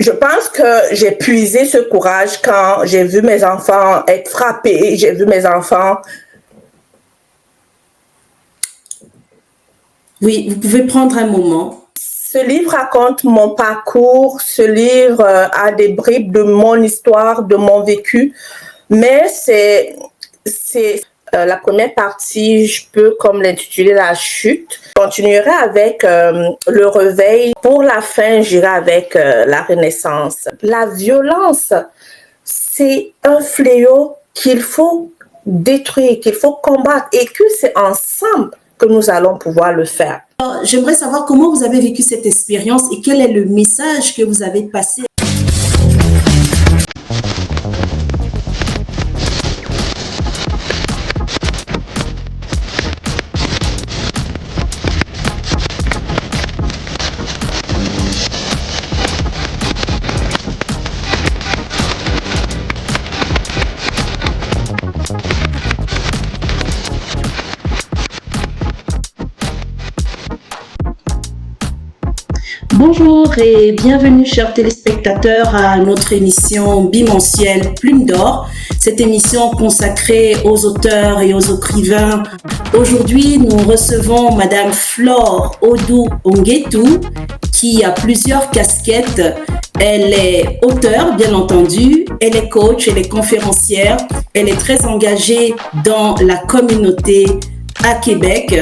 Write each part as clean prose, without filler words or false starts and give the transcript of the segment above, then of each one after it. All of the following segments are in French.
je pense que j'ai puisé ce courage quand j'ai vu mes enfants être frappés, j'ai vu mes enfants. Oui, vous pouvez prendre un moment. Ce livre raconte mon parcours, ce livre a des bribes de mon histoire, de mon vécu, mais c'est la première partie, je peux comme l'intituler la chute. Je continuerai avec le réveil. Pour la fin, j'irai avec la renaissance. La violence, c'est un fléau qu'il faut détruire, qu'il faut combattre et que c'est ensemble que nous allons pouvoir le faire. Alors, j'aimerais savoir comment vous avez vécu cette expérience et quel est le message que vous avez passé. Bonjour et bienvenue chers téléspectateurs à notre émission bimensuelle Plume d'Or, cette émission consacrée aux auteurs et aux écrivains. Aujourd'hui, nous recevons Madame Flore Odou-Onguetou qui a plusieurs casquettes. Elle est auteure, bien entendu, elle est coach, elle est conférencière, elle est très engagée dans la communauté à Québec.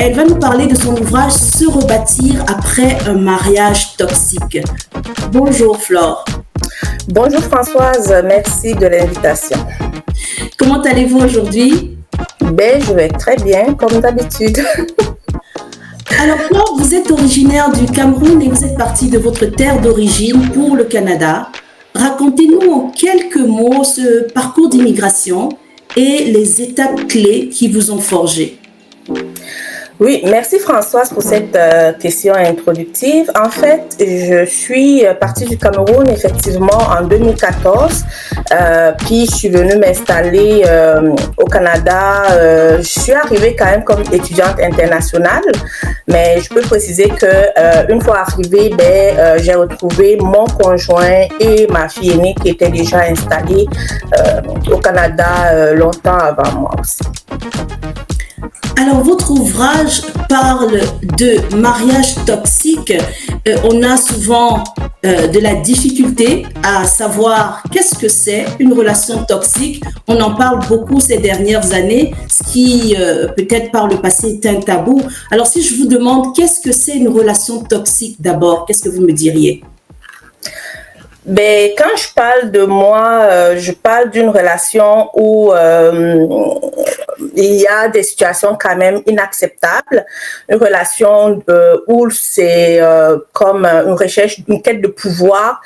Elle va nous parler de son ouvrage « Se rebâtir après un mariage toxique ». Bonjour Flore. Bonjour Françoise, merci de l'invitation. Comment allez-vous aujourd'hui? Je vais très bien, comme d'habitude. Alors Flore, vous êtes originaire du Cameroun et vous êtes partie de votre terre d'origine pour le Canada. Racontez-nous en quelques mots ce parcours d'immigration et les étapes clés qui vous ont forgé. Oui, merci Françoise pour cette question introductive. En fait, je suis partie du Cameroun effectivement en 2014, puis je suis venue m'installer au Canada. Je suis arrivée quand même comme étudiante internationale, mais je peux préciser que une fois arrivée, j'ai retrouvé mon conjoint et ma fille aînée qui étaient déjà installés au Canada longtemps avant moi aussi. Alors, votre ouvrage parle de mariage toxique. On a souvent de la difficulté à savoir qu'est-ce que c'est une relation toxique. On en parle beaucoup ces dernières années, ce qui peut-être par le passé est un tabou. Alors, si je vous demande qu'est-ce que c'est une relation toxique d'abord, qu'est-ce que vous me diriez? Quand je parle de moi, je parle d'une relation où il y a des situations quand même inacceptables. Une relation où c'est comme une recherche, une quête de pouvoir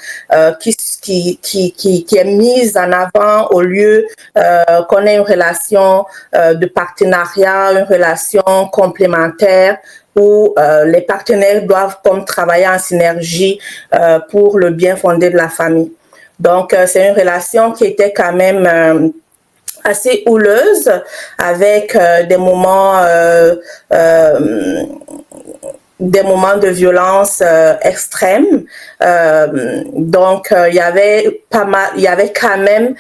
qui est mise en avant au lieu qu'on ait une relation de partenariat, une relation complémentaire, où les partenaires doivent comme travailler en synergie pour le bien fondé de la famille. Donc, c'est une relation qui était quand même assez houleuse, avec des moments de violence extrême. Donc, il y avait quand même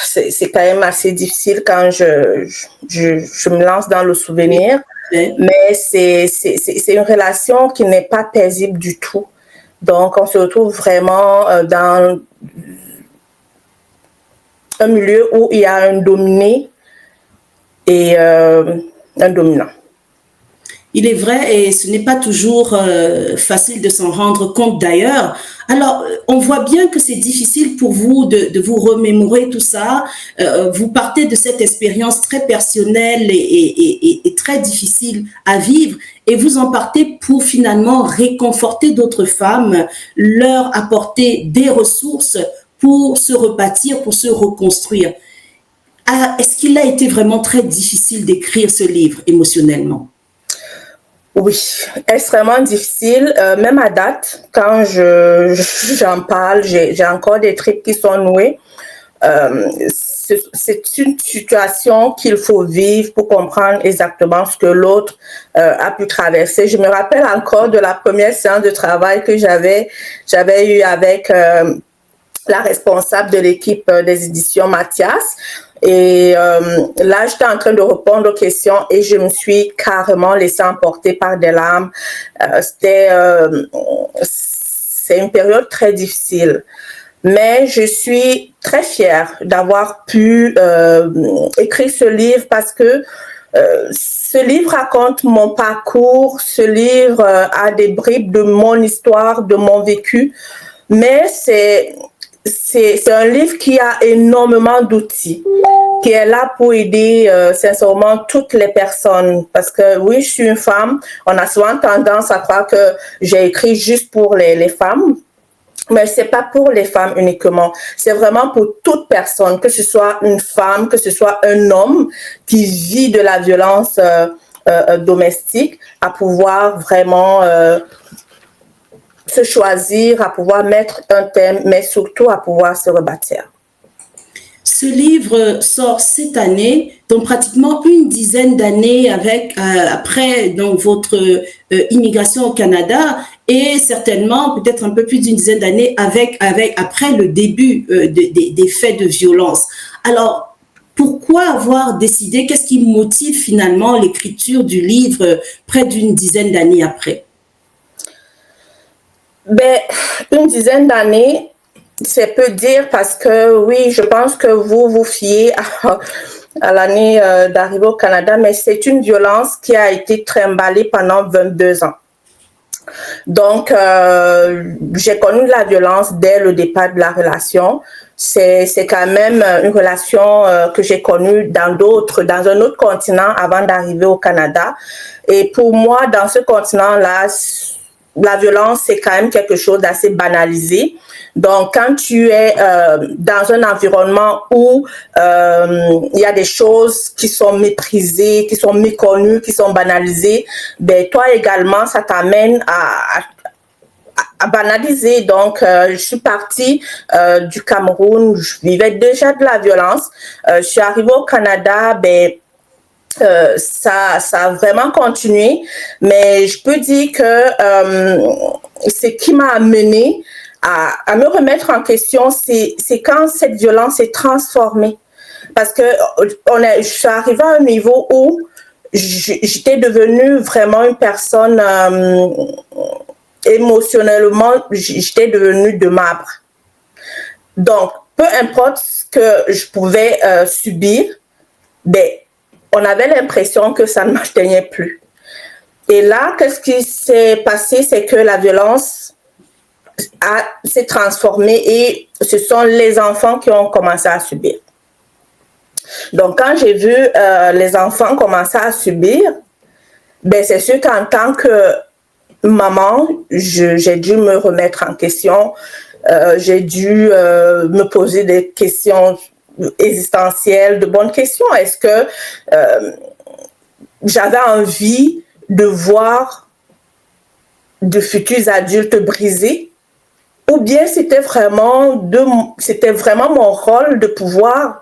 c'est quand même assez difficile quand je me lance dans le souvenir. Mais c'est une relation qui n'est pas paisible du tout. Donc, on se retrouve vraiment dans un milieu où il y a un dominé et un dominant. Il est vrai, et ce n'est pas toujours facile de s'en rendre compte d'ailleurs. Alors, on voit bien que c'est difficile pour vous de vous remémorer tout ça. Vous partez de cette expérience très personnelle et très difficile à vivre, et vous en partez pour finalement réconforter d'autres femmes, leur apporter des ressources pour se rebâtir, pour se reconstruire. Est-ce qu'il a été vraiment très difficile d'écrire ce livre émotionnellement? Oui, extrêmement difficile. Même à date, quand j'en parle, j'ai encore des tripes qui sont nouées. c'est une situation qu'il faut vivre pour comprendre exactement ce que l'autre a pu traverser. Je me rappelle encore de la première séance de travail que j'avais eu avec la responsable de l'équipe des éditions Mathias. Et là, j'étais en train de répondre aux questions et je me suis carrément laissée emporter par des larmes. C'est une période très difficile. Mais je suis très fière d'avoir pu écrire ce livre parce que ce livre raconte mon parcours, ce livre a des bribes de mon histoire, de mon vécu, mais c'est un livre qui a énormément d'outils, qui est là pour aider sincèrement toutes les personnes. Parce que oui, je suis une femme, on a souvent tendance à croire que j'ai écrit juste pour les femmes. Mais c'est pas pour les femmes uniquement. C'est vraiment pour toute personne, que ce soit une femme, que ce soit un homme qui vit de la violence domestique, à pouvoir vraiment se choisir, à pouvoir mettre un thème, mais surtout à pouvoir se rebâtir. Ce livre sort cette année, donc pratiquement une dizaine d'années après donc votre immigration au Canada et certainement peut-être un peu plus d'une dizaine d'années après le début des faits de violence. Alors, pourquoi avoir décidé, qu'est-ce qui motive finalement l'écriture du livre près d'une dizaine d'années après? Ben, une dizaine d'années, c'est peu dire parce que oui, je pense que vous vous fiez à l'année d'arrivée au Canada, mais c'est une violence qui a été trimballée pendant 22 ans. Donc, j'ai connu la violence dès le départ de la relation. C'est quand même une relation que j'ai connue dans un autre continent avant d'arriver au Canada. Et pour moi, dans ce continent-là, la violence, c'est quand même quelque chose d'assez banalisé. Donc, quand tu es dans un environnement où il y a des choses qui sont méprisées, qui sont méconnues, qui sont banalisées, ben toi également, ça t'amène à banaliser. Donc, je suis partie du Cameroun, je vivais déjà de la violence. Je suis arrivée au Canada, ben ça a vraiment continué, mais je peux dire que ce qui m'a amené à me remettre en question, c'est quand cette violence est transformée. Parce que je suis arrivée à un niveau où j'étais devenue vraiment une personne émotionnellement, j'étais devenue de marbre. Donc, peu importe ce que je pouvais subir, ben, on avait l'impression que ça ne m'atteignait plus. Et là, qu'est-ce qui s'est passé, c'est que la violence s'est transformée et ce sont les enfants qui ont commencé à subir. Donc, quand j'ai vu les enfants commencer à subir, ben, c'est sûr qu'en tant que maman, j'ai dû me remettre en question. J'ai dû me poser des questions existentielles, de bonnes questions. Est-ce que j'avais envie de voir de futurs adultes brisés, ou bien c'était vraiment mon rôle de pouvoir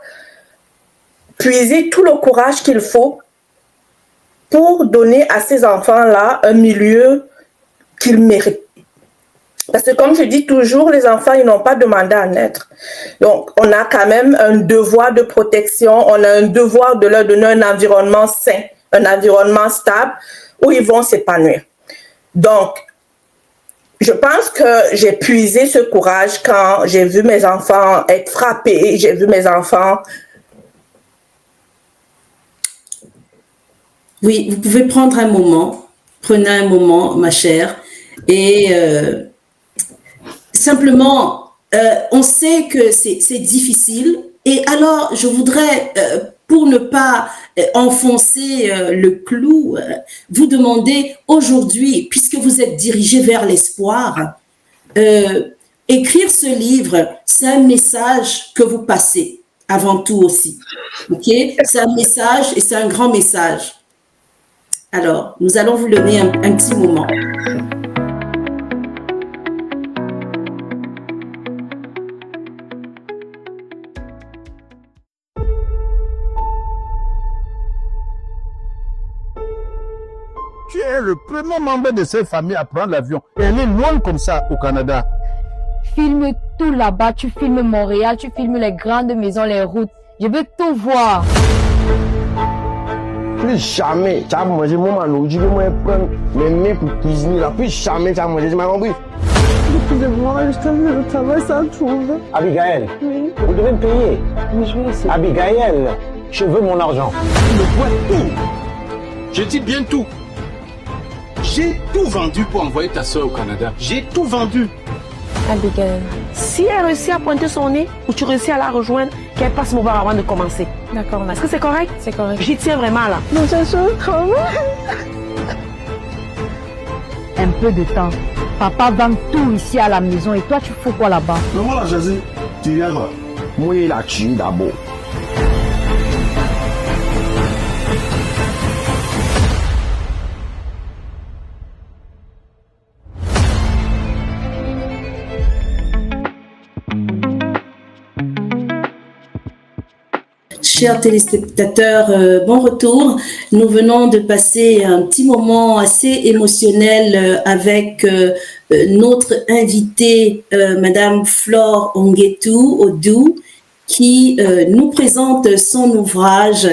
puiser tout le courage qu'il faut pour donner à ces enfants-là un milieu qu'ils méritent. Parce que comme je dis toujours, les enfants, ils n'ont pas demandé à naître. Donc, on a quand même un devoir de protection, on a un devoir de leur donner un environnement sain, un environnement stable où ils vont s'épanouir. Donc, je pense que j'ai puisé ce courage quand j'ai vu mes enfants être frappés, j'ai vu mes enfants... Oui, vous pouvez prendre un moment, prenez un moment, ma chère, et simplement, on sait que c'est difficile, et alors je voudrais, pour ne pas enfoncer le clou, vous demander aujourd'hui, puisque vous êtes dirigé vers l'espoir, écrire ce livre, c'est un message que vous passez avant tout aussi. Ok? C'est un message et c'est un grand message. Alors, nous allons vous donner un petit moment. le premier membre de cette famille à prendre l'avion. Et elle est loin comme ça au Canada. Filme tout là-bas, tu filmes Montréal, tu filmes les grandes maisons, les routes. Je veux tout voir. Plus jamais, tu as mangé mon mano, je vais prendre mes mains pour cuisiner là. Plus jamais, tu as mangé, tu m'as compris? Excusez-moi, je t'avais le travail, ça trouve. Abigail, Oui. vous devez me payer. Mais je vais essayer. Abigail, je veux mon argent. Tu me dois tout. Je dis bien tout. J'ai tout vendu pour envoyer ta soeur au Canada. J'ai tout vendu. Abigail. Si elle réussit à pointer son nez ou tu réussis à la rejoindre, qu'elle passe mon bar avant de commencer. D'accord, Est-ce que c'est correct? c'est correct. J'y tiens vraiment là. Non, c'est sûr, un peu de temps. Papa vend tout ici à la maison et toi tu fous quoi là-bas? Comment la jaser? Tu viens là. Moi, il a tué d'abord. Chers téléspectateurs, bon retour. Nous venons de passer un petit moment assez émotionnel avec notre invitée, Madame Flore Onguetou Odou, qui nous présente son ouvrage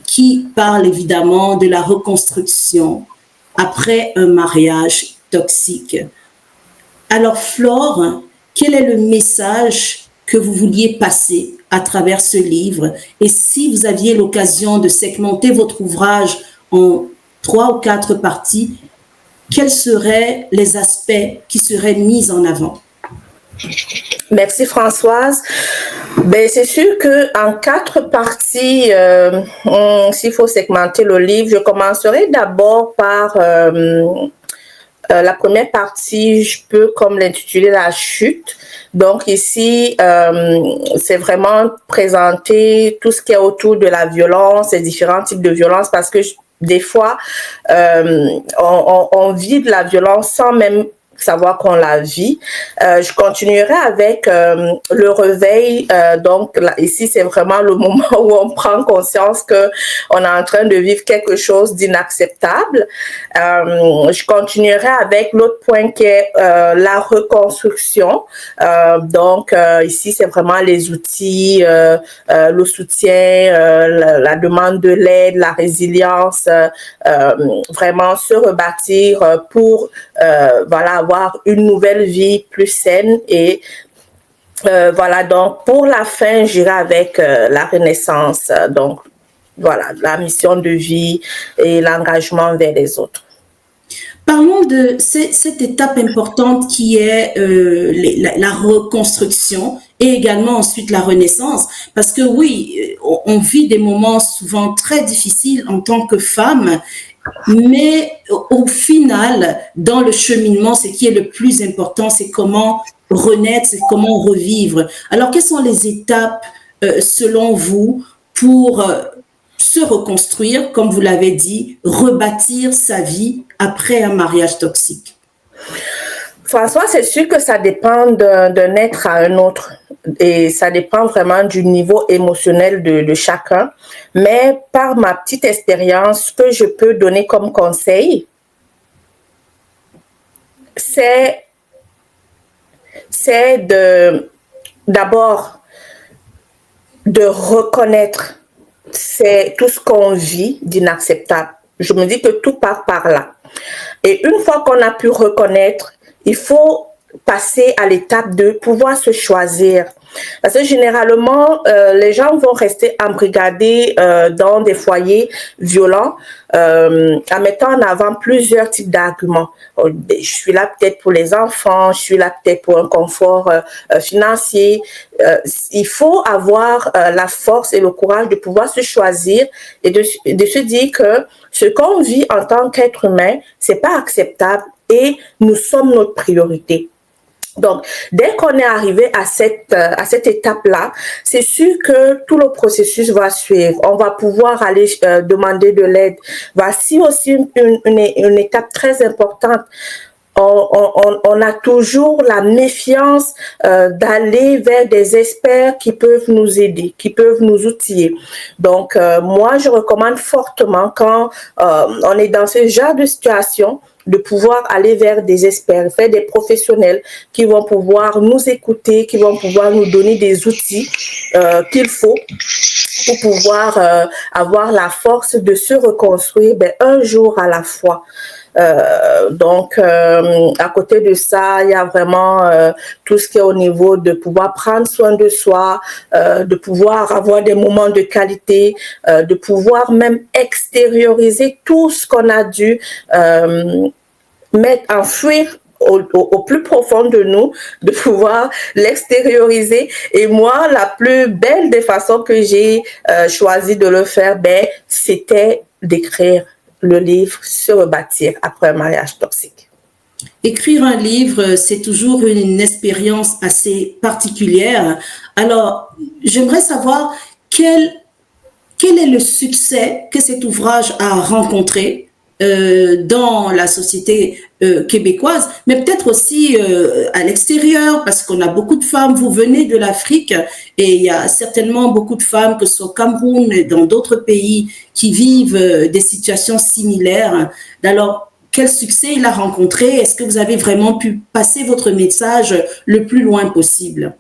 qui parle évidemment de la reconstruction après un mariage toxique. Alors Flore, quel est le message que vous vouliez passer à travers ce livre? Et si vous aviez l'occasion de segmenter votre ouvrage en 3 ou 4 parties, quels seraient les aspects qui seraient mis en avant? Merci Françoise. Ben, c'est sûr qu'en 4 parties, s'il faut segmenter le livre, je commencerai d'abord par la première partie, je peux comme l'intituler la chute. Donc ici, c'est vraiment présenter tout ce qui est autour de la violence, les différents types de violence, parce que des fois, on vit de la violence sans même savoir qu'on la vit. Je continuerai avec le réveil. Donc là, ici, c'est vraiment le moment où on prend conscience que on est en train de vivre quelque chose d'inacceptable. Je continuerai avec l'autre point qui est la reconstruction. Donc ici, c'est vraiment les outils, le soutien, la demande de l'aide, la résilience, vraiment se rebâtir pour voilà, avoir une nouvelle vie plus saine. Et voilà, donc pour la fin, j'irai avec la renaissance. Donc voilà, la mission de vie et l'engagement vers les autres. Parlons de cette étape importante qui est la reconstruction et également ensuite la renaissance. Parce que oui, on vit des moments souvent très difficiles en tant que femme, mais au final, dans le cheminement, ce qui est le plus important, c'est comment renaître, c'est comment revivre. Alors, quelles sont les étapes, selon vous, pour se reconstruire, comme vous l'avez dit, rebâtir sa vie après un mariage toxique? François, c'est sûr que ça dépend d'un être à un autre et ça dépend vraiment du niveau émotionnel de chacun. Mais par ma petite expérience, ce que je peux donner comme conseil, c'est d'abord de reconnaître c'est tout ce qu'on vit d'inacceptable. Je me dis que tout part par là. Et une fois qu'on a pu reconnaître, il faut passer à l'étape de pouvoir se choisir. Parce que généralement, les gens vont rester embrigadés dans des foyers violents en mettant en avant plusieurs types d'arguments. Je suis là peut-être pour les enfants, je suis là peut-être pour un confort financier. Il faut avoir la force et le courage de pouvoir se choisir et de se dire que ce qu'on vit en tant qu'être humain, c'est pas acceptable et nous sommes notre priorité. Donc, dès qu'on est arrivé à cette étape-là, c'est sûr que tout le processus va suivre. On va pouvoir aller demander de l'aide. Voici aussi une étape très importante. on a toujours la méfiance d'aller vers des experts qui peuvent nous aider, qui peuvent nous outiller. Donc, moi, je recommande fortement quand on est dans ce genre de situation, de pouvoir aller vers des experts, vers des professionnels qui vont pouvoir nous écouter, qui vont pouvoir nous donner des outils qu'il faut pour pouvoir avoir la force de se reconstruire un jour à la fois. Donc, à côté de ça, il y a vraiment tout ce qui est au niveau de pouvoir prendre soin de soi, de pouvoir avoir des moments de qualité, de pouvoir même extérioriser tout ce qu'on a dû mettre, enfouir au plus profond de nous, de pouvoir l'extérioriser. Et moi, la plus belle des façons que j'ai choisi de le faire, c'était d'écrire le livre Se rebâtir après un mariage toxique. Écrire un livre, c'est toujours une expérience assez particulière. Alors, j'aimerais savoir quel est le succès que cet ouvrage a rencontré dans la société québécoise, mais peut-être aussi à l'extérieur, parce qu'on a beaucoup de femmes, vous venez de l'Afrique, et il y a certainement beaucoup de femmes, que ce soit au Cameroun et dans d'autres pays, qui vivent des situations similaires. Alors, quel succès il a rencontré? Est-ce que vous avez vraiment pu passer votre message le plus loin possible?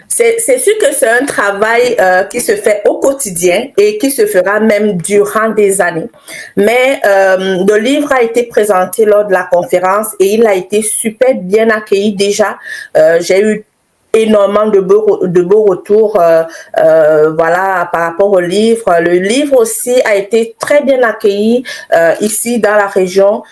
C'est sûr que c'est un travail qui se fait au quotidien et qui se fera même durant des années. Mais le livre a été présenté lors de la conférence et il a été super bien accueilli déjà. J'ai eu énormément de beaux retours voilà, par rapport au livre. Le livre aussi a été très bien accueilli ici dans la région.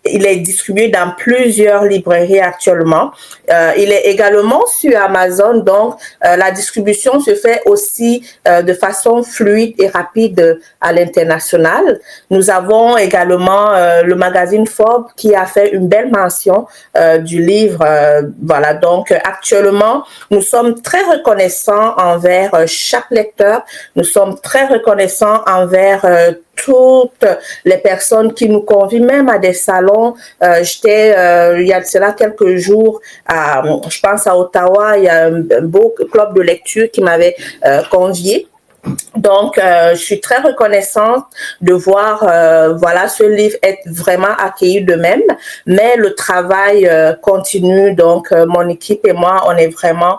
Il est distribué dans plusieurs librairies actuellement. Il est également sur Amazon, donc la distribution se fait aussi de façon fluide et rapide à l'international. Nous avons également le magazine Forbes qui a fait une belle mention du livre. Voilà, donc actuellement, nous sommes très reconnaissants envers chaque lecteur. Nous sommes très reconnaissants envers toutes les personnes qui nous convient, même à des salons. J'étais, il y a de cela quelques jours, je pense à Ottawa, il y a un beau club de lecture qui m'avait convié. Donc, je suis très reconnaissante de voir, voilà, ce livre être vraiment accueilli de même, mais le travail continue. Donc, mon équipe et moi, on est vraiment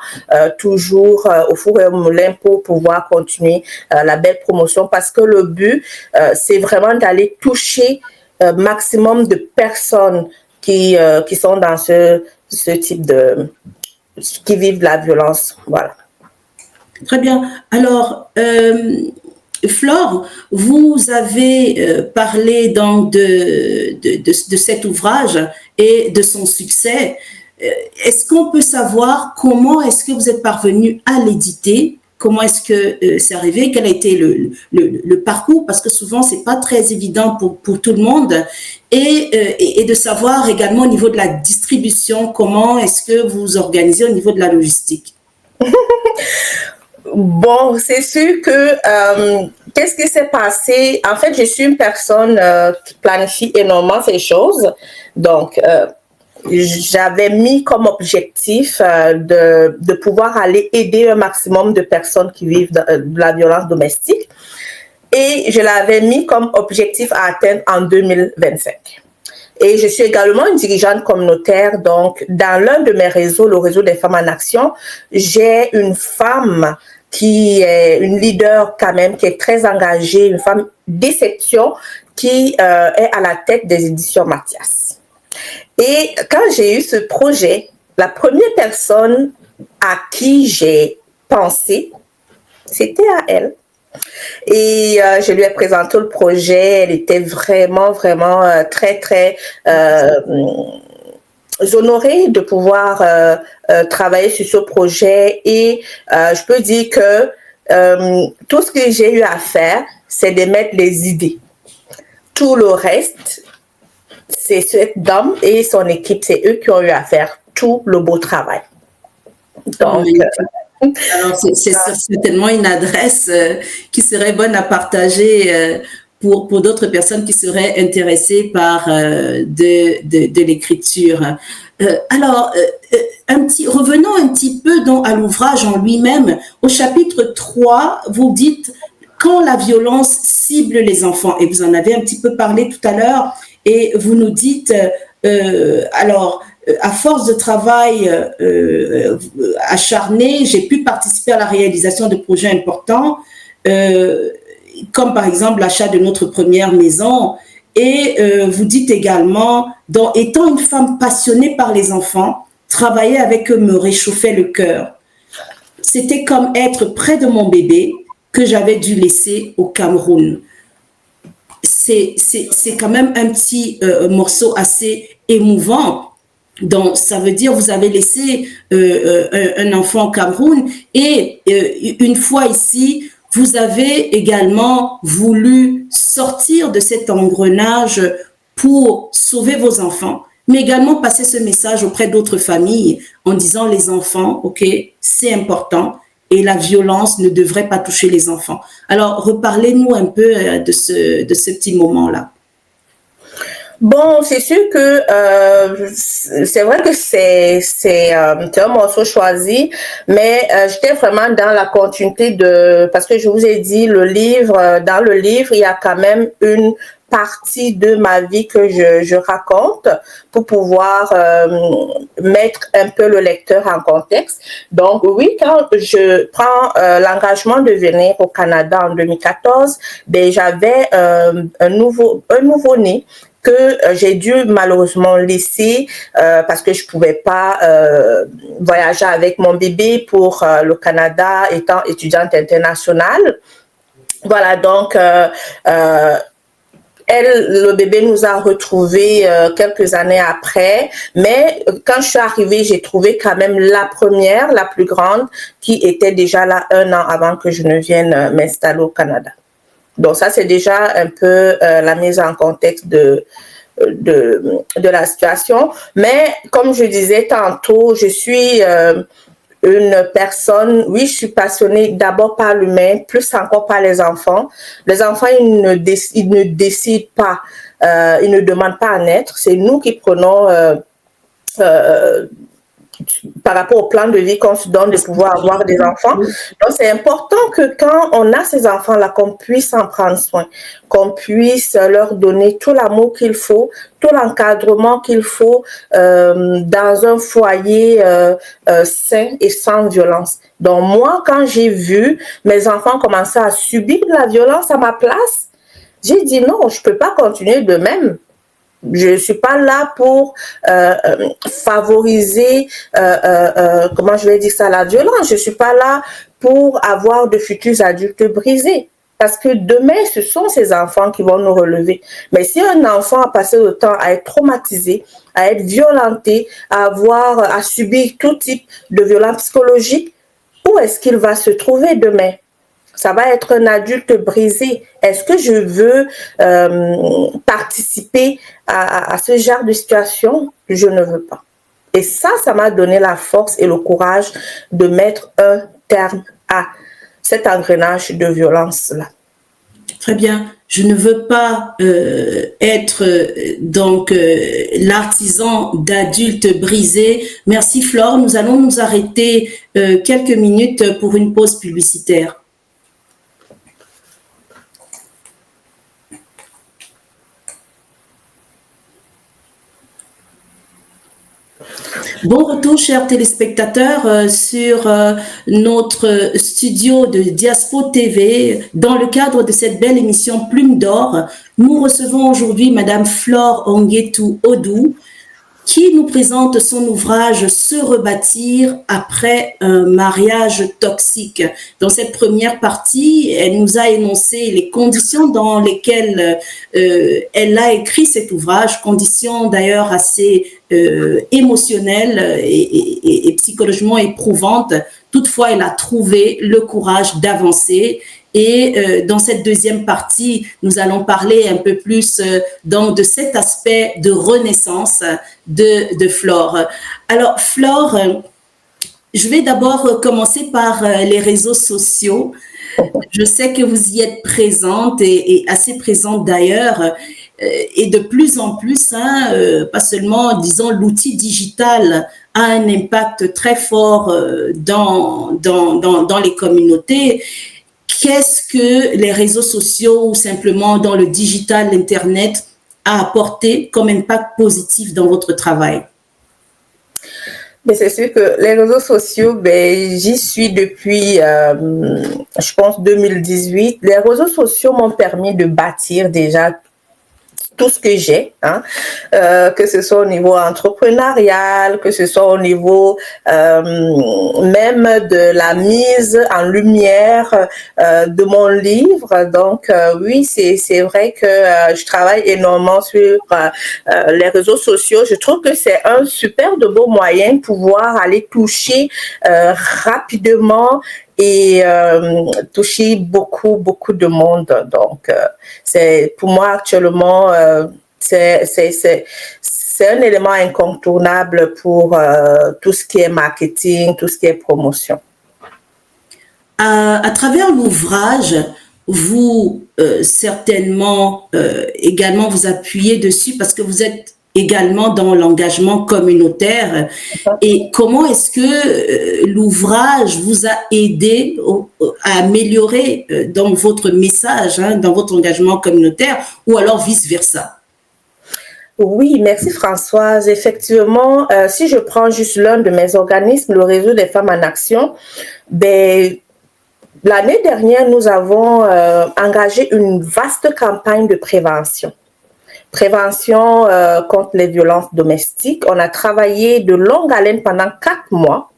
toujours au four et au moulin pour pouvoir continuer la belle promotion, parce que le but, c'est vraiment d'aller toucher maximum de personnes qui sont dans ce type qui vivent la violence. Voilà. Très bien. Alors, Flore, vous avez parlé donc de cet ouvrage et de son succès. Est-ce qu'on peut savoir comment est-ce que vous êtes parvenu à l'éditer? Comment est-ce que c'est arrivé? Quel a été le parcours? Parce que souvent, c'est pas très évident pour tout le monde. Et de savoir également au niveau de la distribution, comment est-ce que vous organisez au niveau de la logistique? Bon, c'est sûr que qu'est-ce qui s'est passé? En fait, je suis une personne qui planifie énormément ces choses. Donc, j'avais mis comme objectif de pouvoir aller aider un maximum de personnes qui vivent de la violence domestique. Et je l'avais mis comme objectif à atteindre en 2025. Et je suis également une dirigeante communautaire. Donc, dans l'un de mes réseaux, le réseau des femmes en action, j'ai une femme qui est une leader quand même, qui est très engagée, une femme d'exception qui est à la tête des éditions Mathias. Et quand j'ai eu ce projet, la première personne à qui j'ai pensé, c'était à elle. Et je lui ai présenté le projet. Elle était vraiment, vraiment très, très honorée de pouvoir travailler sur ce projet. Et je peux dire que tout ce que j'ai eu à faire, c'est de mettre les idées. Tout le reste, c'est cette dame et son équipe, c'est eux qui ont eu à faire tout le beau travail. Donc, alors, c'est certainement une adresse qui serait bonne à partager pour d'autres personnes qui seraient intéressées par de l'écriture. Revenons un petit peu à l'ouvrage en lui-même. Au chapitre 3, vous dites quand la violence cible les enfants, et vous en avez un petit peu parlé tout à l'heure, et vous nous dites, à force de travail acharné, j'ai pu participer à la réalisation de projets importants, comme par exemple l'achat de notre première maison. Et vous dites également, étant une femme passionnée par les enfants, travailler avec eux me réchauffait le cœur. C'était comme être près de mon bébé que j'avais dû laisser au Cameroun. C'est quand même un petit morceau assez émouvant. Donc, ça veut dire vous avez laissé un enfant au Cameroun et une fois ici, vous avez également voulu sortir de cet engrenage pour sauver vos enfants, mais également passer ce message auprès d'autres familles en disant les enfants, ok, c'est important et la violence ne devrait pas toucher les enfants. Alors, reparlez-nous un peu de ce petit moment-là. Bon, c'est sûr que c'est vrai que c'est un morceau choisi, mais j'étais vraiment dans la continuité parce que je vous ai dit dans le livre, il y a quand même une partie de ma vie que je raconte pour pouvoir mettre un peu le lecteur en contexte. Donc oui, quand je prends l'engagement de venir au Canada en 2014, ben j'avais un nouveau-né que j'ai dû malheureusement laisser parce que je pouvais pas voyager avec mon bébé pour le Canada étant étudiante internationale. Voilà, donc le bébé nous a retrouvés quelques années après, mais quand je suis arrivée, j'ai trouvé quand même la première, la plus grande, qui était déjà là 1 an avant que je ne vienne m'installer au Canada. Donc ça, c'est déjà un peu la mise en contexte de la situation. Mais comme je disais tantôt, je suis une personne, oui, je suis passionnée d'abord par l'humain, plus encore par les enfants. Les enfants, ils ne décident pas, ils ne demandent pas à naître. C'est nous qui prenons par rapport au plan de vie qu'on se donne de pouvoir avoir des enfants. Donc, c'est important que quand on a ces enfants-là, qu'on puisse en prendre soin, qu'on puisse leur donner tout l'amour qu'il faut, tout l'encadrement qu'il faut dans un foyer sain et sans violence. Donc, moi, quand j'ai vu mes enfants commencer à subir de la violence à ma place, j'ai dit non, je ne peux pas continuer de même. Je ne suis pas là pour favoriser, comment je vais dire ça, la violence. Je ne suis pas là pour avoir de futurs adultes brisés. Parce que demain, ce sont ces enfants qui vont nous relever. Mais si un enfant a passé le temps à être traumatisé, à être violenté, à subir tout type de violence psychologique, où est-ce qu'il va se trouver demain? Ça va être un adulte brisé. Est-ce que je veux participer à ce genre de situation? Je ne veux pas. Et ça m'a donné la force et le courage de mettre un terme à cet engrenage de violence-là. Très bien. Je ne veux pas être l'artisan d'adultes brisés. Merci Flore. Nous allons nous arrêter quelques minutes pour une pause publicitaire. Bon retour, chers téléspectateurs, sur notre studio de Diaspo TV. Dans le cadre de cette belle émission Plume d'Or, nous recevons aujourd'hui Madame Flore Onguetou Odou, qui nous présente son ouvrage « Se rebâtir après un mariage toxique ». Dans cette première partie, elle nous a énoncé les conditions dans lesquelles elle a écrit cet ouvrage, conditions d'ailleurs assez émotionnelles et psychologiquement éprouvantes. Toutefois, elle a trouvé le courage d'avancer. Et dans cette deuxième partie, nous allons parler un peu plus donc de cet aspect de renaissance de Flore. Alors Flore, je vais d'abord commencer par les réseaux sociaux. Je sais que vous y êtes présente et assez présente d'ailleurs. Et de plus en plus, pas seulement, disons, l'outil digital a un impact très fort dans les communautés. Qu'est-ce que les réseaux sociaux ou simplement dans le digital, l'Internet a apporté comme impact positif dans votre travail? Mais c'est sûr que les réseaux sociaux, j'y suis depuis, je pense, 2018. Les réseaux sociaux m'ont permis de bâtir déjà tout ce que j'ai, que ce soit au niveau entrepreneurial, que ce soit au niveau même de la mise en lumière de mon livre. Donc oui, c'est vrai que je travaille énormément sur les réseaux sociaux. Je trouve que c'est un super de beau moyen de pouvoir aller toucher rapidement et toucher beaucoup de monde. Donc, c'est pour moi actuellement, c'est un élément incontournable pour tout ce qui est marketing, tout ce qui est promotion. À travers l'ouvrage, vous certainement également vous appuyez dessus parce que vous êtes également dans l'engagement communautaire. Et comment est-ce que l'ouvrage vous a aidé à améliorer dans votre message, dans votre engagement communautaire, ou alors vice-versa? Oui, merci Françoise. Effectivement, si je prends juste l'un de mes organismes, le Réseau des femmes en action, l'année dernière, nous avons engagé une vaste campagne de prévention. Prévention contre les violences domestiques. On a travaillé de longue haleine pendant 4 mois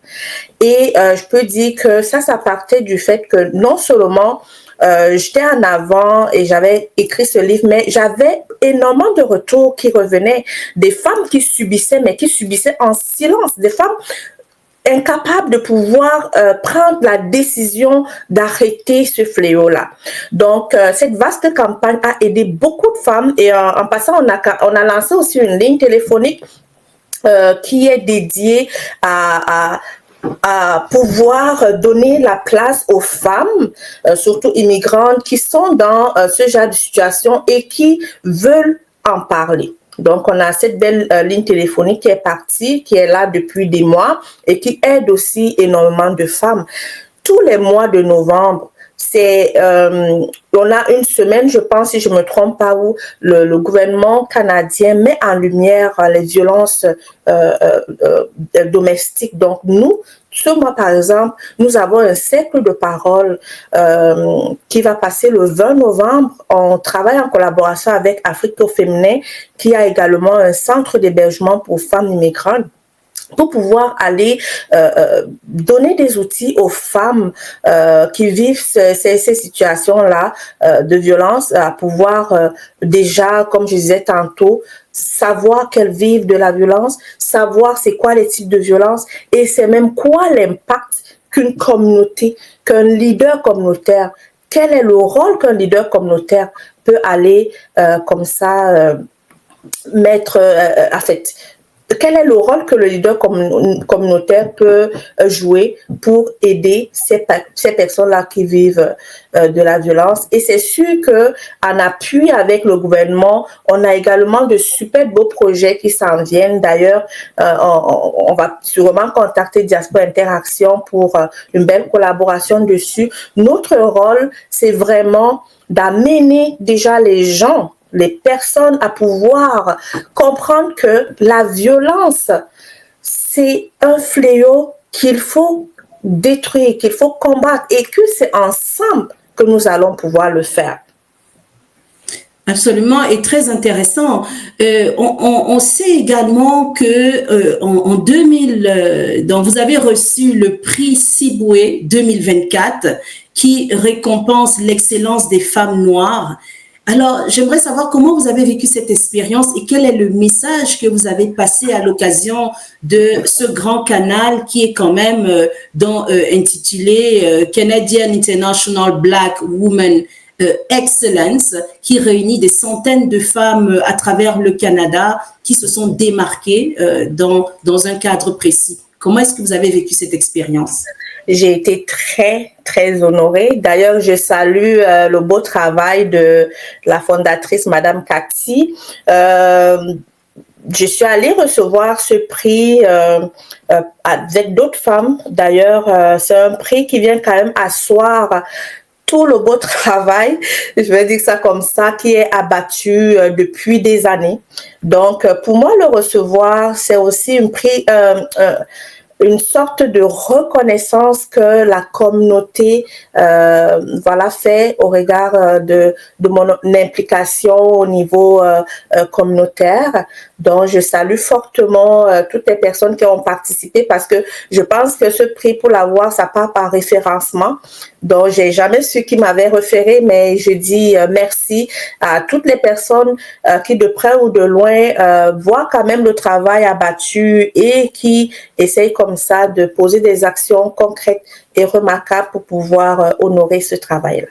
et je peux dire que ça partait du fait que non seulement j'étais en avant et j'avais écrit ce livre, mais j'avais énormément de retours qui revenaient, des femmes qui subissaient, mais qui subissaient en silence, des femmes incapable de pouvoir prendre la décision d'arrêter ce fléau-là. Donc, cette vaste campagne a aidé beaucoup de femmes et en passant, on a lancé aussi une ligne téléphonique qui est dédiée à pouvoir donner la place aux femmes, surtout immigrantes, qui sont dans ce genre de situation et qui veulent en parler. Donc, on a cette belle ligne téléphonique qui est partie, qui est là depuis des mois et qui aide aussi énormément de femmes. Tous les mois de novembre, on a une semaine, je pense, si je ne me trompe pas, où le gouvernement canadien met en lumière les violences domestiques. Donc, nous, ce mois, par exemple, nous avons un cercle de parole qui va passer le 20 novembre. On travaille en collaboration avec Afrique au féminin, qui a également un centre d'hébergement pour femmes immigrantes, pour pouvoir aller donner des outils aux femmes qui vivent ces situations-là de violence, à pouvoir déjà, comme je disais tantôt, savoir qu'elles vivent de la violence, savoir c'est quoi les types de violence et c'est même quoi l'impact qu'une communauté, qu'un leader communautaire, quel est le rôle qu'un leader communautaire peut aller comme ça mettre en fait. Quel est le rôle que le leader communautaire peut jouer pour aider ces personnes-là qui vivent de la violence? Et c'est sûr qu'en appui avec le gouvernement, on a également de super beaux projets qui s'en viennent. D'ailleurs, on va sûrement contacter Diaspora Interaction pour une belle collaboration dessus. Notre rôle, c'est vraiment d'amener déjà les gens, les personnes à pouvoir comprendre que la violence, c'est un fléau qu'il faut détruire, qu'il faut combattre et que c'est ensemble que nous allons pouvoir le faire. Absolument, et très intéressant. On sait également que en 2000, donc vous avez reçu le prix Siboué 2024 qui récompense l'excellence des femmes noires. Alors, j'aimerais savoir comment vous avez vécu cette expérience et quel est le message que vous avez passé à l'occasion de ce grand canal qui est quand même intitulé Canadian International Black Women Excellence, qui réunit des centaines de femmes à travers le Canada qui se sont démarquées dans un cadre précis. Comment est-ce que vous avez vécu cette expérience? j'ai été très, très honorée. D'ailleurs, je salue le beau travail de la fondatrice, Madame Cathy. Je suis allée recevoir ce prix avec d'autres femmes. D'ailleurs, c'est un prix qui vient quand même asseoir tout le beau travail, je vais dire ça comme ça, qui est abattu depuis des années. Donc, pour moi, le recevoir, c'est aussi un prix, une sorte de reconnaissance que la communauté voilà, fait au regard de mon implication au niveau communautaire. Donc, je salue fortement toutes les personnes qui ont participé parce que je pense que ce prix, pour l'avoir, ça part par référencement. Donc, j'ai jamais su qui m'avait référé, mais je dis merci à toutes les personnes qui, de près ou de loin, voient quand même le travail abattu et qui essayent comme ça de poser des actions concrètes et remarquables pour pouvoir honorer ce travail-là.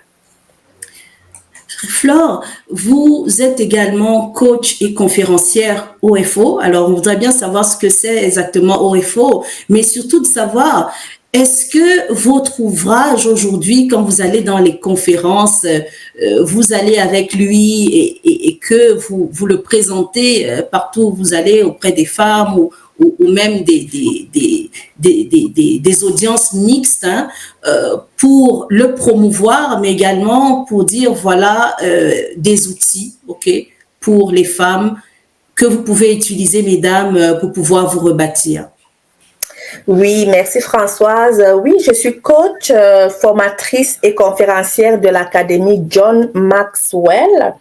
Flore, vous êtes également coach et conférencière OFO. Alors, on voudrait bien savoir ce que c'est exactement OFO, mais surtout de savoir, est-ce que votre ouvrage aujourd'hui, quand vous allez dans les conférences, vous allez avec lui et que vous le présentez partout où vous allez auprès des femmes ou même des audiences mixtes, hein, pour le promouvoir, mais également pour dire voilà des outils, ok, pour les femmes que vous pouvez utiliser, mesdames, pour pouvoir vous rebâtir. Oui, merci Françoise. Oui, je suis coach, formatrice et conférencière de l'Académie John Maxwell.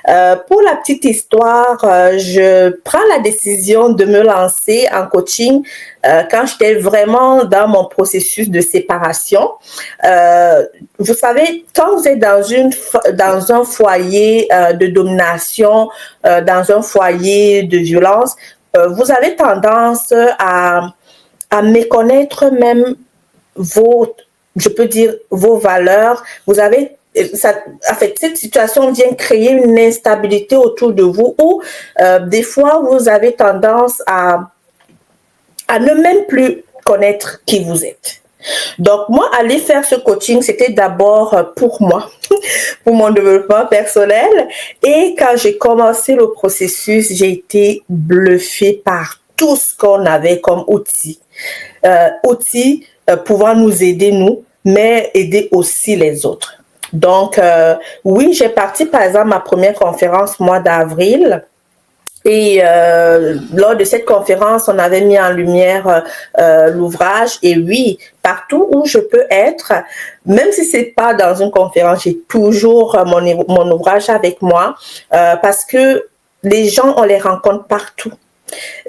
Pour la petite histoire, je prends la décision de me lancer en coaching quand j'étais vraiment dans mon processus de séparation. Vous savez, quand vous êtes dans un foyer de domination, dans un foyer de violence, vous avez tendance à méconnaître même je peux dire, vos valeurs. Vous avez, en fait, cette situation vient créer une instabilité autour de vous où, des fois, vous avez tendance à ne même plus connaître qui vous êtes. Donc, moi, aller faire ce coaching, c'était d'abord pour moi, pour mon développement personnel. Et quand j'ai commencé le processus, j'ai été bluffée par tout ce qu'on avait comme outils. Outils pouvant nous aider, nous, mais aider aussi les autres. Donc, oui, j'ai parti, par exemple, ma première conférence mois d'avril. Et lors de cette conférence, on avait mis en lumière l'ouvrage. Et oui, partout où je peux être, même si c'est pas dans une conférence, j'ai toujours mon ouvrage avec moi parce que les gens, on les rencontre partout.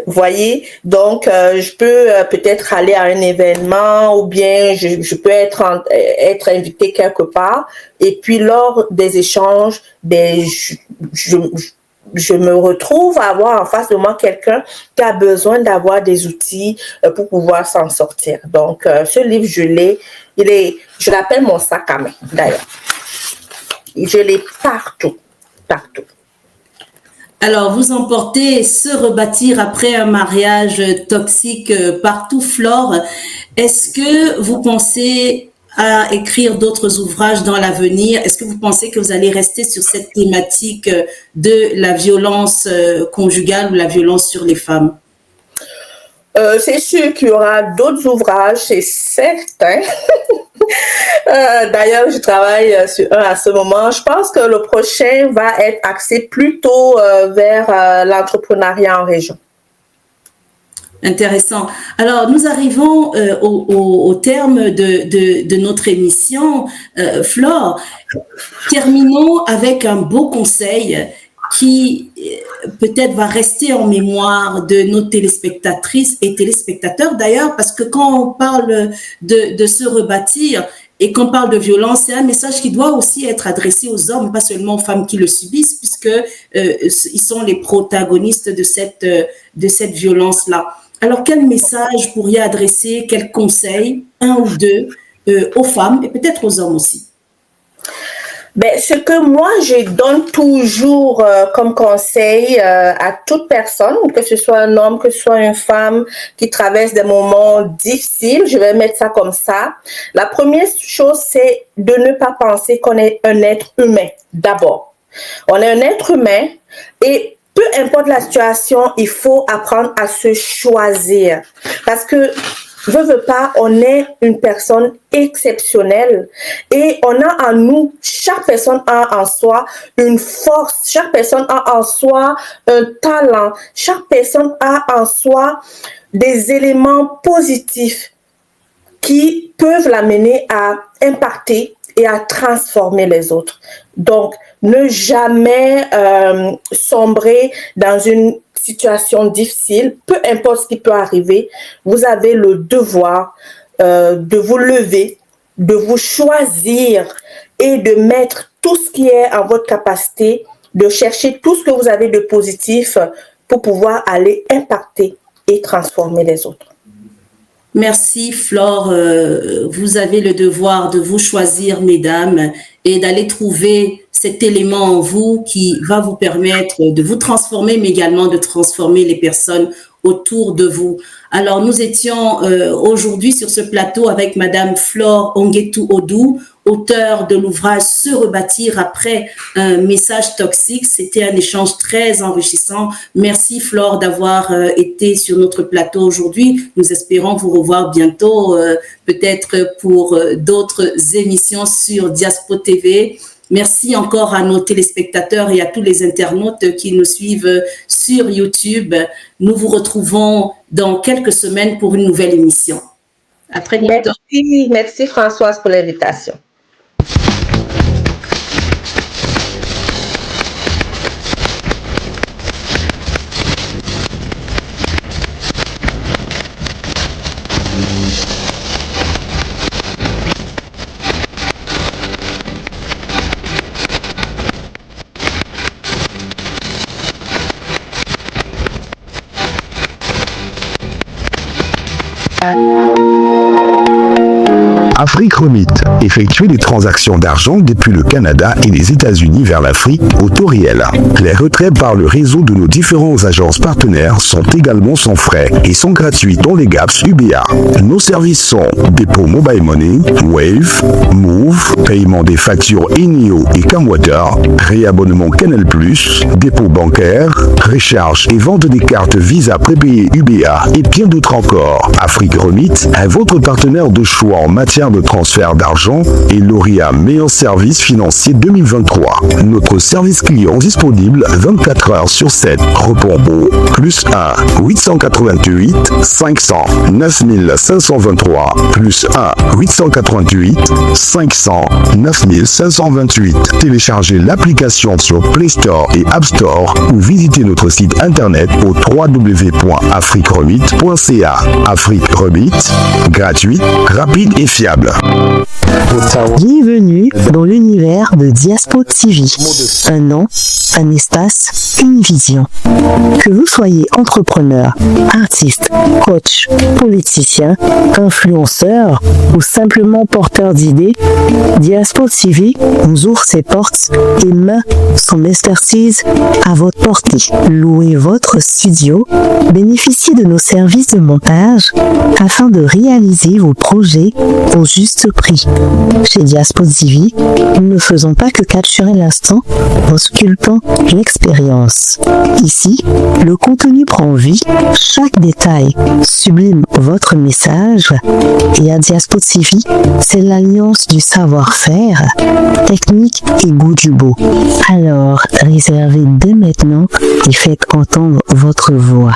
Voyez, donc je peux peut-être aller à un événement ou bien je peux être invité quelque part et puis lors des échanges, je me retrouve à avoir en face de moi quelqu'un qui a besoin d'avoir des outils pour pouvoir s'en sortir. Donc, ce livre, je l'appelle mon sac à main, d'ailleurs. Je l'ai partout, partout. Alors, vous emportez Se rebâtir après un mariage toxique partout, Flore. Est-ce que vous pensez à écrire d'autres ouvrages dans l'avenir? Est-ce que vous pensez que vous allez rester sur cette thématique de la violence conjugale ou la violence sur les femmes? C'est sûr qu'il y aura d'autres ouvrages, c'est certain. D'ailleurs, je travaille sur un à ce moment. Je pense que le prochain va être axé plutôt vers l'entrepreneuriat en région. Intéressant. Alors, nous arrivons au terme de notre émission. Flore, terminons avec un beau conseil qui peut-être va rester en mémoire de nos téléspectatrices et téléspectateurs d'ailleurs, parce que quand on parle de se rebâtir et qu'on parle de violence, c'est un message qui doit aussi être adressé aux hommes, pas seulement aux femmes qui le subissent, puisque ils sont les protagonistes de cette violence-là. Alors, quel message pourriez adresser, quel conseil, un ou deux, aux femmes et peut-être aux hommes aussi? Ben, ce que moi, je donne toujours comme conseil à toute personne, que ce soit un homme, que ce soit une femme qui traverse des moments difficiles, je vais mettre ça comme ça. La première chose, c'est de ne pas penser qu'on est un être humain, d'abord. On est un être humain et peu importe la situation, il faut apprendre à se choisir. Parce que veux pas, on est une personne exceptionnelle et on a en nous, chaque personne a en soi une force, chaque personne a en soi un talent, chaque personne a en soi des éléments positifs qui peuvent l'amener à impacter et à transformer les autres. Donc, ne jamais sombrer dans une situation difficile, peu importe ce qui peut arriver, vous avez le devoir de vous lever, de vous choisir et de mettre tout ce qui est en votre capacité, de chercher tout ce que vous avez de positif pour pouvoir aller impacter et transformer les autres. Merci Flore, vous avez le devoir de vous choisir, mesdames, et d'aller trouver cet élément en vous qui va vous permettre de vous transformer, mais également de transformer les personnes autour de vous. Alors, nous étions aujourd'hui sur ce plateau avec Madame Flore Onguetou-Odou, auteure de l'ouvrage « Se rebâtir après un message toxique ». C'était un échange très enrichissant. Merci Flore d'avoir été sur notre plateau aujourd'hui. Nous espérons vous revoir bientôt, peut-être pour d'autres émissions sur Diaspo TV. Merci encore à nos téléspectateurs et à tous les internautes qui nous suivent sur YouTube. Nous vous retrouvons dans quelques semaines pour une nouvelle émission. À très bientôt. Merci Françoise pour l'invitation. Afrique Remit. Effectuer des transactions d'argent depuis le Canada et les États-Unis vers l'Afrique au taux réel. Les retraits par le réseau de nos différentes agences partenaires sont également sans frais et sont gratuits dans les GAPS UBA. Nos services sont dépôt Mobile Money, Wave, Move, paiement des factures Enio et Camwater, réabonnement Canal+, dépôt bancaire, recharge et vente des cartes Visa prépayées UBA et bien d'autres encore. Afrique Remit est votre partenaire de choix en matière de transfert d'argent et lauréat meilleur service financier 2023. Notre service client disponible 24 heures sur 7. Répond au +1 888 500 9523 +1 888 500 9528. Téléchargez l'application sur Play Store et App Store ou visitez notre site internet au www.afriqueremit.ca. Afrique Remit, gratuit, rapide et fiable. Bienvenue dans l'univers de Diaspo TV. Un nom, un espace, une vision. Que vous soyez entrepreneur, artiste, coach, politicien, influenceur ou simplement porteur d'idées, Diaspo TV nous ouvre ses portes et met son expertise à votre portée. Louez votre studio, bénéficiez de nos services de montage afin de réaliser vos projets au juste prix. Chez Diaspo TV, nous ne faisons pas que capturer l'instant en sculptant l'expérience. Ici, le contenu prend vie, chaque détail sublime votre message et à Diaspo TV, c'est l'alliance du savoir-faire, technique et goût du beau. Alors, réservez dès maintenant et faites entendre votre voix.